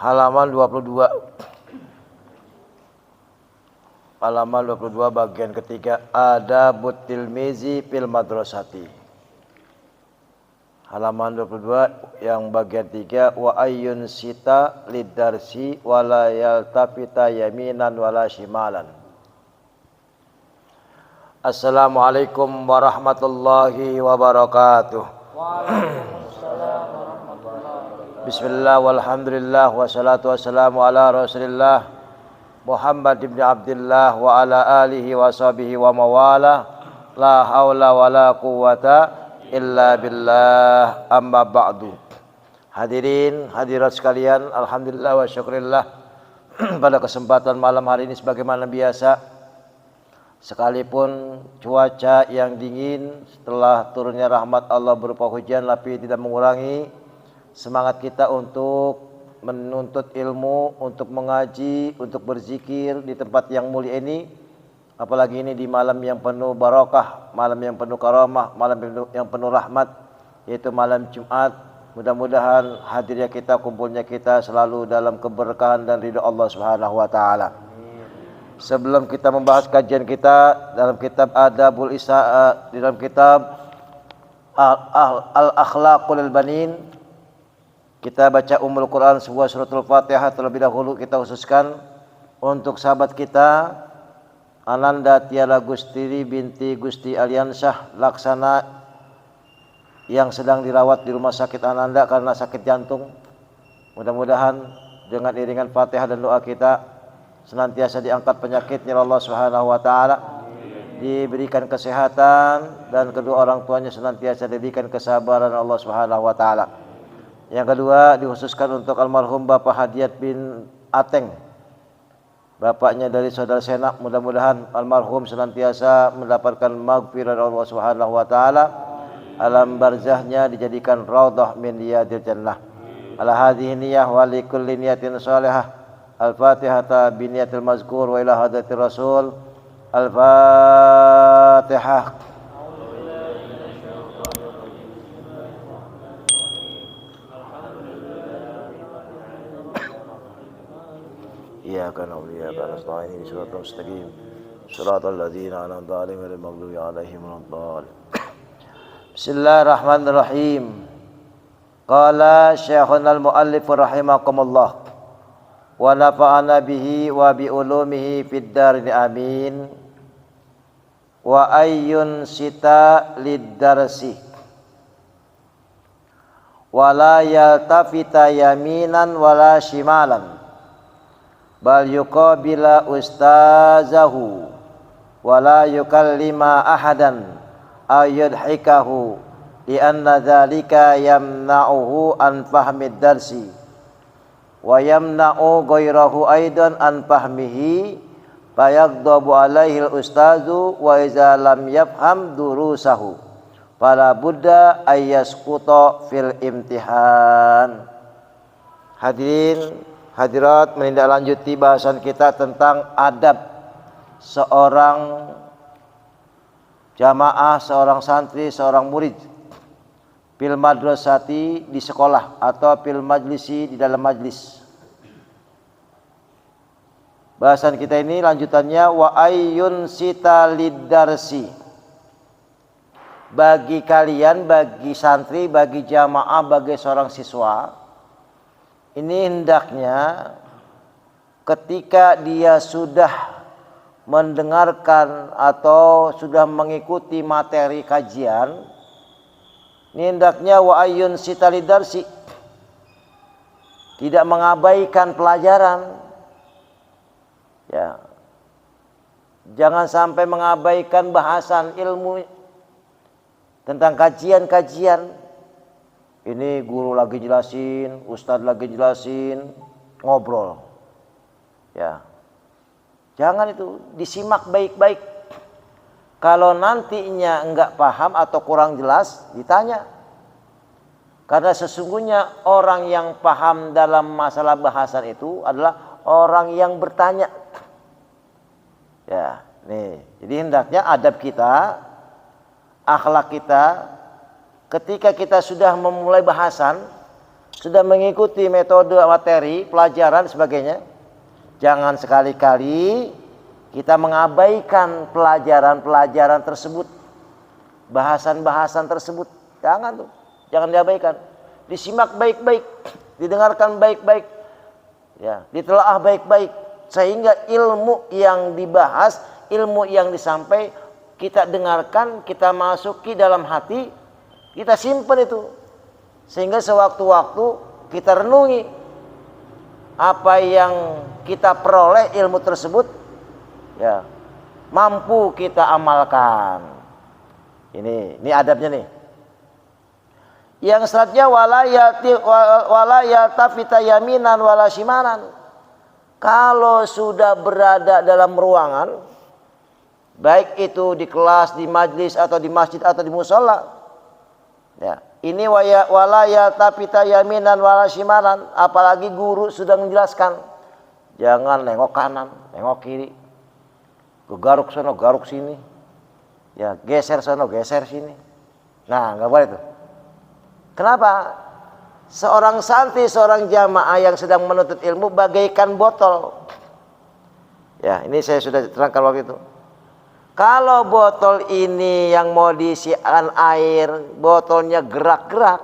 halaman 22. Halaman 22 bagian ketiga, adabut tilmizi fil madrasati. Halaman 22 yang bagian 3, wa ayyun sita lidarsi wala yaltafita yaminan wala shimalan. Assalamualaikum warahmatullahi wabarakatuh. Waalaikumsalam warahmatullahi wabarakatuh. Bismillah walhamdulillah wassalatu wassalamu ala rasulillah Muhammad ibn Abdullah wa ala alihi wa sahbihi wa mawala, la haula wa la quwata illa billah, amma ba'du. Hadirin hadirat sekalian, alhamdulillah wa syukurillah pada kesempatan malam hari ini sebagaimana biasa, sekalipun cuaca yang dingin setelah turunnya rahmat Allah berupa hujan, tapi tidak mengurangi semangat kita untuk menuntut ilmu, untuk mengaji, untuk berzikir di tempat yang mulia ini. Apalagi ini di malam yang penuh barakah, malam yang penuh karamah, malam yang penuh rahmat, yaitu malam Jumat. Mudah-mudahan hadirnya kita, kumpulnya kita selalu dalam keberkahan dan ridha Allah Subhanahu wa taala. Sebelum kita membahas kajian kita dalam kitab Adabul Isa, di dalam kitab Al-Akhlaqul Banin, kita baca Ummul Quran sebuah suratul Fatihah terlebih dahulu. Kita khususkan untuk sahabat kita Ananda Tiara Gustiri binti Gusti Aliansyah Laksana yang sedang dirawat di rumah sakit Ananda karena sakit jantung. Mudah-mudahan dengan iringan Fatihah dan doa kita senantiasa diangkat penyakitnya Allah Subhanahu wa taala, diberikan kesehatan, dan kedua orang tuanya senantiasa diberikan kesabaran Allah Subhanahu wa taala. Yang kedua dikhususkan untuk almarhum Bapak Hadiat bin Ateng, bapaknya dari saudara Senak. Mudah-mudahan almarhum senantiasa mendapatkan maghfirah Allah Subhanahu wa taala, alam barzahnya dijadikan raudhah min riyadil jannah. Ala hadhihi niyyah wa li kulli niyatin salihah. Al-Fatihah bi niyatil mazkur wa ila hadratir rasul. Al-Fatihah. Iyyaka na'budu wa iyyaka nasta'in ihdinas siratal mustaqim siratal ladzina an'amta 'alaihim ghairil maghdubi 'alaihim waladdallin. Bismillahirrahmanirrahim. Qala Syekhuna al-muallif rahimakumullah wa nafa'ana bihi wa bi ulumihi fid darin amin. Wa ayyun sita lid-darsi wala yaltafita yaminan wala shimalan bal yuqabila ustazahu wala yukallima ahadan ayudhikahu li anna dhalika yamna'uhu an fahmid darsi wa yamna'u ghairahu aidan an fahmihi fayagdabu alaihi al-ustazu wa iza lam yafham durusahu fala budda ayyasquta fil imtihan. Hadirin hadirat, menindaklanjuti bahasan kita tentang adab seorang jamaah, seorang santri, seorang murid fil madrasati, di sekolah, atau fil majlisi, di dalam majlis. Bahasan kita ini lanjutannya, wa ayyun sita lidarsi, bagi kalian, bagi santri, bagi jamaah, bagi seorang siswa, ini hendaknya ketika dia sudah mendengarkan atau sudah mengikuti materi kajian, ini hendaknya wa ayyun sita lidarsi, tidak mengabaikan pelajaran. Ya. Jangan sampai mengabaikan bahasan ilmu tentang kajian-kajian. Ini guru lagi jelasin, ustadz lagi jelasin, ngobrol. Ya. Jangan itu, disimak baik-baik. Kalau nantinya enggak paham atau kurang jelas, ditanya. Karena sesungguhnya orang yang paham dalam masalah bahasan itu adalah orang yang bertanya. Ya, nih. Jadi hendaknya adab kita, akhlak kita, ketika kita sudah memulai bahasan, sudah mengikuti metode materi, pelajaran sebagainya, jangan sekali-kali kita mengabaikan pelajaran-pelajaran tersebut, bahasan-bahasan tersebut. Jangan tuh, jangan diabaikan. Disimak baik-baik, didengarkan baik-baik, ya, ditelaah baik-baik, sehingga ilmu yang dibahas, ilmu yang disampaikan kita dengarkan, kita masuki dalam hati, kita simpan itu, sehingga sewaktu-waktu kita renungi apa yang kita peroleh ilmu tersebut, ya, mampu kita amalkan. Ini adabnya nih. Yang selanjutnya wala yaltafita yaminan wala shimalan. Kalau sudah berada dalam ruangan, baik itu di kelas, di majlis, atau di masjid, atau di musola, ya, ini wala yaltafita yaminan wala shimalan. Apalagi guru sudah menjelaskan, jangan nengok kanan, nengok kiri, garuk sono, garuk sini, ya, geser sono, geser sini. Nah, nggak boleh tuh. Kenapa? Seorang santri, seorang jamaah yang sedang menuntut ilmu bagaikan botol. Ya, ini saya sudah terangkan waktu itu. Kalau botol ini yang mau diisikan air, botolnya gerak-gerak,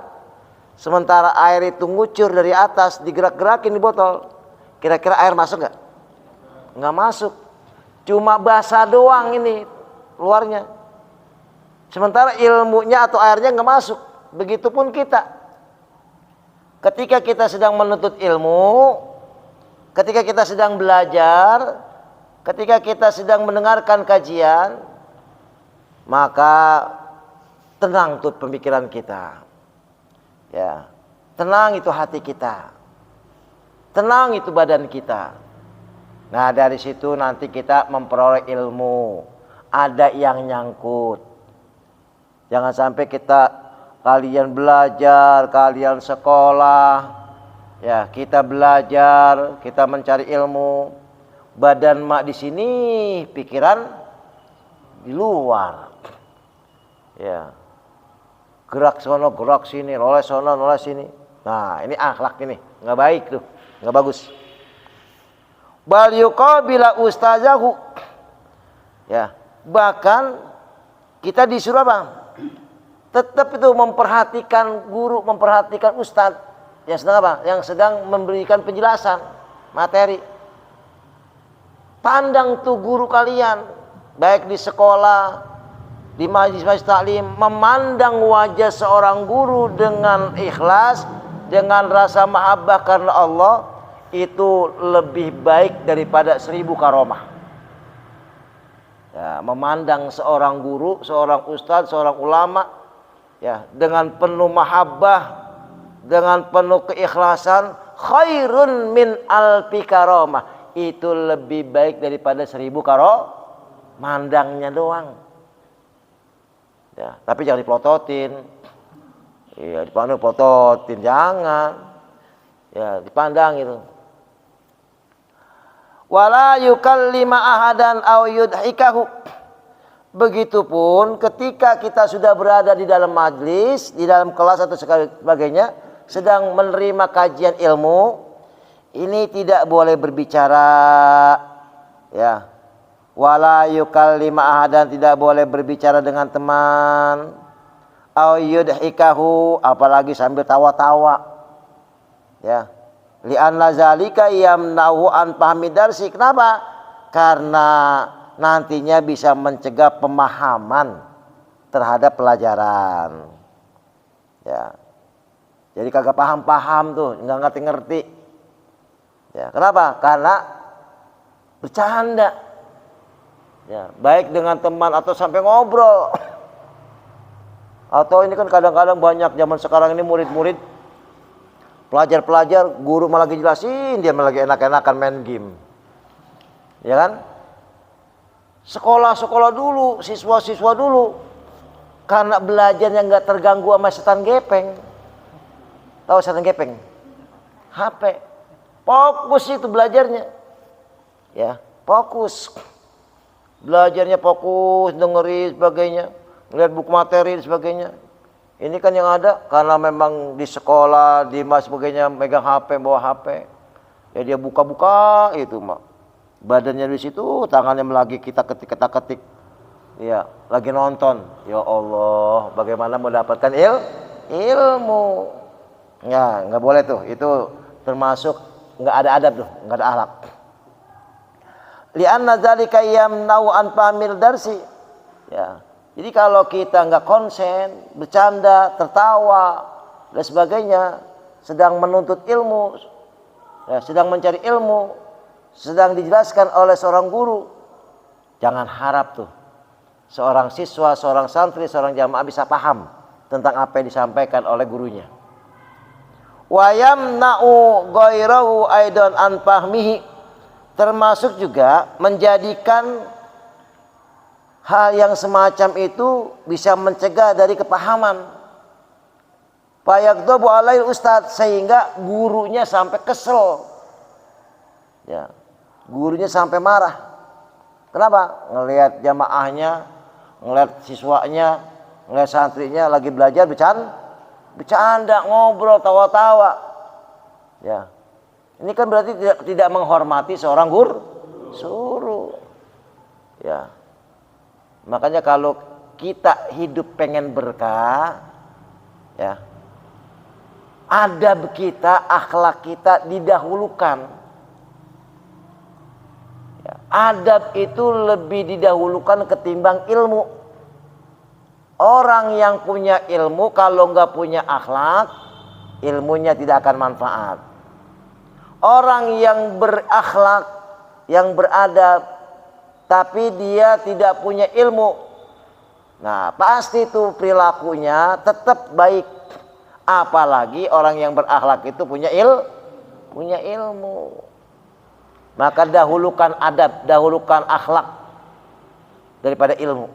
sementara air itu ngucur dari atas, digerak-gerakin di botol, kira-kira air masuk nggak? Nggak masuk. Cuma basah doang ini luarnya. Sementara ilmunya atau airnya nggak masuk. Begitupun kita. Ketika kita sedang menuntut ilmu, ketika kita sedang belajar, ketika kita sedang mendengarkan kajian, maka tenang tuh pemikiran kita. Ya, tenang itu hati kita. Tenang itu badan kita. Nah, dari situ nanti kita memperoleh ilmu. Ada yang nyangkut. Jangan sampai kalian belajar, kalian sekolah, ya, kita belajar, kita mencari ilmu. Badan mak di sini, pikiran di luar. Ya. Gerak sono, gerak sini, noleh sono, noleh sini. Nah, ini akhlak ini, nggak baik tuh, nggak bagus. Bal yuqabila ustazahu. Ya, bahkan kita disuruh apa? Tetap itu memperhatikan guru, memperhatikan ustadz yang sedang apa? Yang sedang memberikan penjelasan materi. Pandang tuh guru kalian, baik di sekolah, di majlis-majlis taklim, memandang wajah seorang guru dengan ikhlas, dengan rasa mahabbah karena Allah, itu lebih baik daripada 1000 karomah. Ya, memandang seorang guru, seorang ustadz, seorang ulama, ya, dengan penuh mahabbah, dengan penuh keikhlasan, khairun min alfi karomah. Itu lebih baik daripada 1000 karomah. Mandangnya doang. Ya, tapi jangan dipelototin. Iya, dipandang pelototin, jangan. Ya, dipandang itu. Wala yukallima ahadan aw yudhikahu. Begitupun ketika kita sudah berada di dalam majlis, di dalam kelas atau sebagainya, sedang menerima kajian ilmu, ini tidak boleh berbicara, ya. Wala yukallima ahadan, tidak boleh berbicara dengan teman. Au yudhikahu, apalagi sambil tawa-tawa. Ya. Li'anna zalika yamna'u an fahmi darsi. Kenapa? Karena nantinya bisa mencegah pemahaman terhadap pelajaran. Ya. Jadi kagak paham-paham tuh, enggak ngerti-ngerti. Ya, kenapa? Karena bercanda. Ya, baik dengan teman atau sampai ngobrol. Atau ini kan kadang-kadang banyak zaman sekarang ini murid-murid, pelajar-pelajar, guru malah lagi jelasin, dia malah lagi enak-enakan main game. Ya kan? Sekolah-sekolah dulu, siswa-siswa dulu, karena belajarnya nggak terganggu sama setan gepeng. Tahu setan gepeng? HP. Fokus itu belajarnya. Ya, fokus. Belajarnya fokus, dengerin sebagainya, melihat buku materi dan sebagainya. Ini kan yang ada karena memang di sekolah, di mas sebagainya megang HP, bawa HP. Ya dia buka-buka itu mak. Badannya di situ, tangannya lagi kita ketik. Ya, lagi nonton. Ya Allah, bagaimana mendapatkan ilmu? Ya, nggak boleh tuh. Itu termasuk nggak ada adab tuh, nggak ada akhlak. Li'anna dzalika yamna'u an fahmil darsi. Ya. Jadi kalau kita nggak konsen, bercanda, tertawa dan sebagainya, sedang menuntut ilmu, ya, sedang mencari ilmu, sedang dijelaskan oleh seorang guru, jangan harap tuh seorang siswa, seorang santri, seorang jamaah bisa paham tentang apa yang disampaikan oleh gurunya. Wa yamna'u ghairahu aidan an fahmihi, termasuk juga menjadikan hal yang semacam itu bisa mencegah dari kepahaman. Fayaghdhabu alaihi ustadz, sehingga gurunya sampai kesel. Ya, gurunya sampai marah. Kenapa? Ngelihat jamaahnya, ngelihat siswanya, ngelihat santrinya lagi belajar bercanda, ngobrol, tawa-tawa. Ya. Ini kan berarti tidak menghormati seorang guru. Ya. Makanya kalau kita hidup pengen berkah, ya, adab kita, akhlak kita didahulukan. Ya, adab itu lebih didahulukan ketimbang ilmu. Orang yang punya ilmu kalau nggak punya akhlak, ilmunya tidak akan manfaat. Orang yang berakhlak, yang beradab, tapi dia tidak punya ilmu, nah pasti itu perilakunya tetap baik. Apalagi orang yang berakhlak itu punya ilmu. Maka dahulukan adab, dahulukan akhlak daripada ilmu.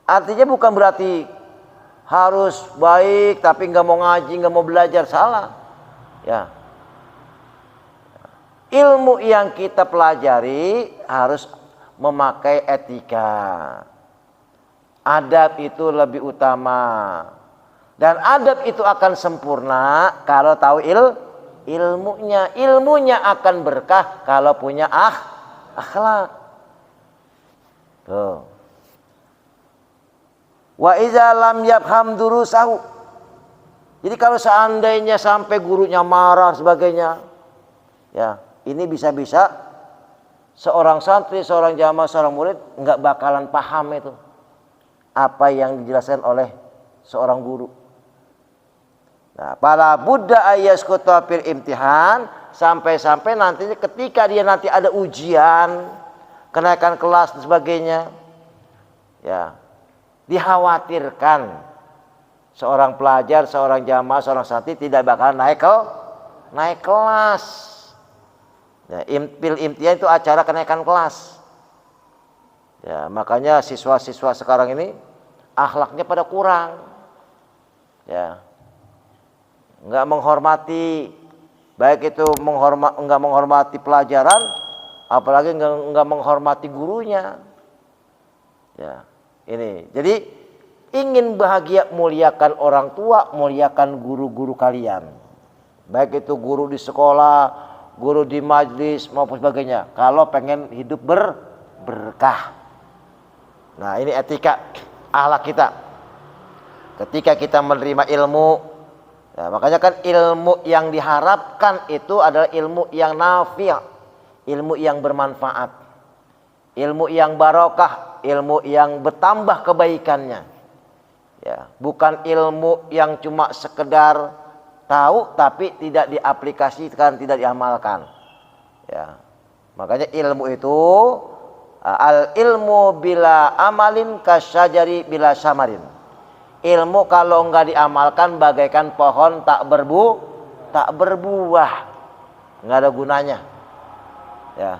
Artinya bukan berarti harus baik tapi nggak mau ngaji, nggak mau belajar, salah. Ya. Ilmu yang kita pelajari harus memakai etika. Adab itu lebih utama. Dan adab itu akan sempurna kalau tahu ilmunya. Ilmunya akan berkah kalau punya akhlak. Tuh. Wa iza lam yafham durusahu. Jadi kalau seandainya sampai gurunya marah sebagainya, ya, ini bisa-bisa seorang santri, seorang jamaah, seorang murid nggak bakalan paham itu apa yang dijelaskan oleh seorang guru. Nah, para buddha ayaskuta fil imtihan, sampai-sampai nantinya ketika dia nanti ada ujian, kenaikan kelas dan sebagainya, ya, dikhawatirkan seorang pelajar, seorang jamaah, seorang santri tidak bakalan naik kelas. Ya, fil imtihan itu acara kenaikan kelas. Ya, makanya siswa-siswa sekarang ini akhlaknya pada kurang. Ya. Enggak menghormati, baik itu enggak menghormati pelajaran, apalagi enggak menghormati gurunya. Ya, ini. Jadi ingin bahagia, muliakan orang tua, muliakan guru-guru kalian. Baik itu guru di sekolah, guru di majlis maupun sebagainya. Kalau pengen hidup berkah. Nah, ini etika akhlak kita. Ketika kita menerima ilmu, ya, makanya kan ilmu yang diharapkan itu adalah ilmu yang nafi', ilmu yang bermanfaat, ilmu yang barokah, ilmu yang bertambah kebaikannya. Ya, bukan ilmu yang cuma sekedar tahu tapi tidak diaplikasikan, tidak diamalkan. Ya. Makanya ilmu itu al ilmu bila amalin kasyajari bila samarin. Ilmu kalau enggak diamalkan bagaikan pohon tak berbuah. Enggak ada gunanya. Ya.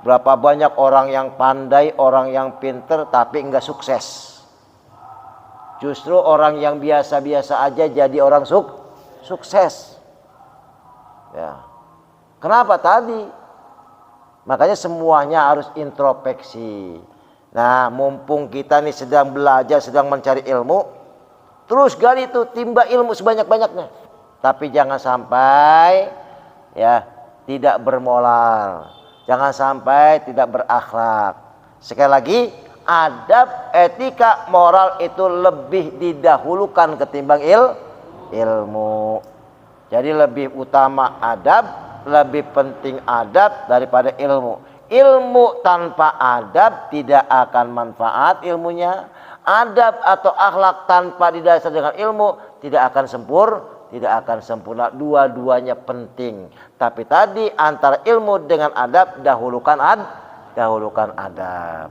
Berapa banyak orang yang pandai, orang yang pinter tapi enggak sukses. Justru orang yang biasa-biasa aja jadi orang sukses. Ya. Kenapa tadi? Makanya semuanya harus introspeksi. Nah, mumpung kita nih sedang belajar, sedang mencari ilmu, Terus gali itu, timba ilmu sebanyak-banyaknya. Tapi jangan sampai ya tidak bermoral. Jangan sampai tidak berakhlak. Sekali lagi, adab, etika, moral itu lebih didahulukan ketimbang ilmu. Jadi lebih utama adab, lebih penting adab daripada ilmu. Ilmu tanpa adab tidak akan manfaat ilmunya. Adab atau akhlak tanpa didasari dengan ilmu tidak akan sempurna. Dua-duanya penting. Tapi tadi antara ilmu dengan adab dahulukan adab.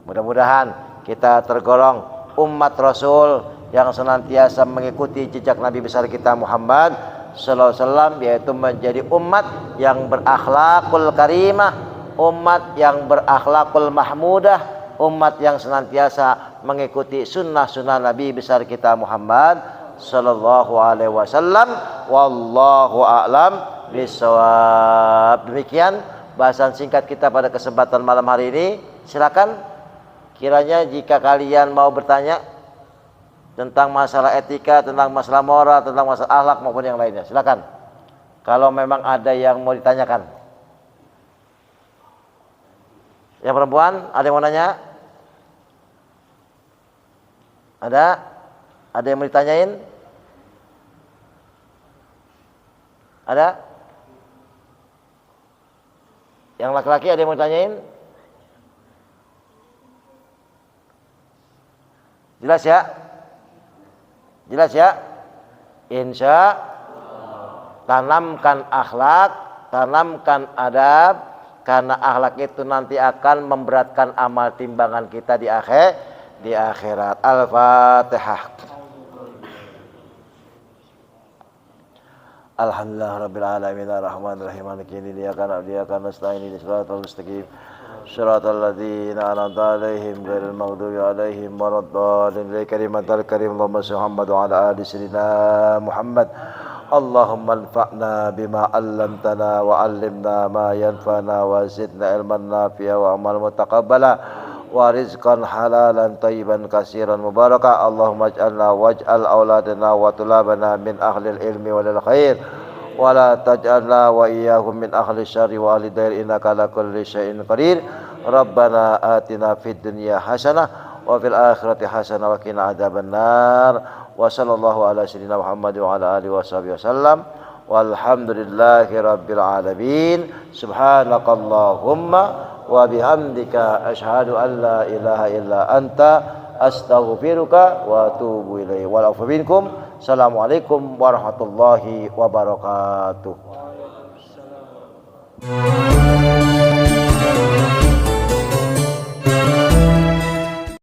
Mudah-mudahan kita tergolong umat Rasul yang senantiasa mengikuti jejak Nabi besar kita Muhammad sallallahu alaihi wasallam, yaitu menjadi umat yang berakhlakul karimah, umat yang berakhlakul mahmudah, umat yang senantiasa mengikuti sunnah-sunnah Nabi besar kita Muhammad sallallahu alaihi wasallam. Wallahu a'lam bishawab. Demikian bahasan singkat kita pada kesempatan malam hari ini. Silakan kiranya jika kalian mau bertanya tentang masalah etika, tentang masalah moral, tentang masalah akhlak maupun yang lainnya, silakan. Kalau memang ada yang mau ditanyakan. Yang perempuan, ada yang mau nanya? Ada? Ada yang mau ditanyain? Ada? Yang laki-laki ada yang mau ditanyain? Jelas ya? Jelas ya? Insya tanamkan akhlak, tanamkan adab, karena akhlak itu nanti akan memberatkan amal timbangan kita di akhirat. Al-Fatihah. Alhamdulillah rabbil alamin arrahmanir rahim maliki yaumiddin iyyaka na'budu wa iyyaka nasta'in ihdinas siratal mustaqim siratal ladzina an'amta 'alaihim ghairil maghdubi 'alaihim waladdallin. Kalimatul karim Allahumma shalli Muhammad wa ala ali sayyidina Muhammad. Allahumma anfa'na bima 'allamtana wa 'allimna ma yanfa'una wa zidna ilman nafi'a wa amalan mutaqabbala wa rizqan halalan tayyiban katsiran mubaraka. Allahumma ij'alna waj'al auladana wa tulabana min ahlil ilmi wal khair wa la taj'alna wa iyyahum min ahli syarri wa ahli dair innaka ala kulli syai'in qadir. Rabbana atina fid dunya hasanah wa fil akhirati hasanah wa qina adzabannar. Wa sallallahu ala sayyidina Muhammad wa ala alihi washabihi wasallam. Walhamdulillahi rabbil alamin. Subhanakallahumma wa bihamdika asyhadu an la ilaha illa anta astaghfiruka wa atubu ilaihi. Wal afu minkum. Assalamualaikum warahmatullahi wabarakatuh.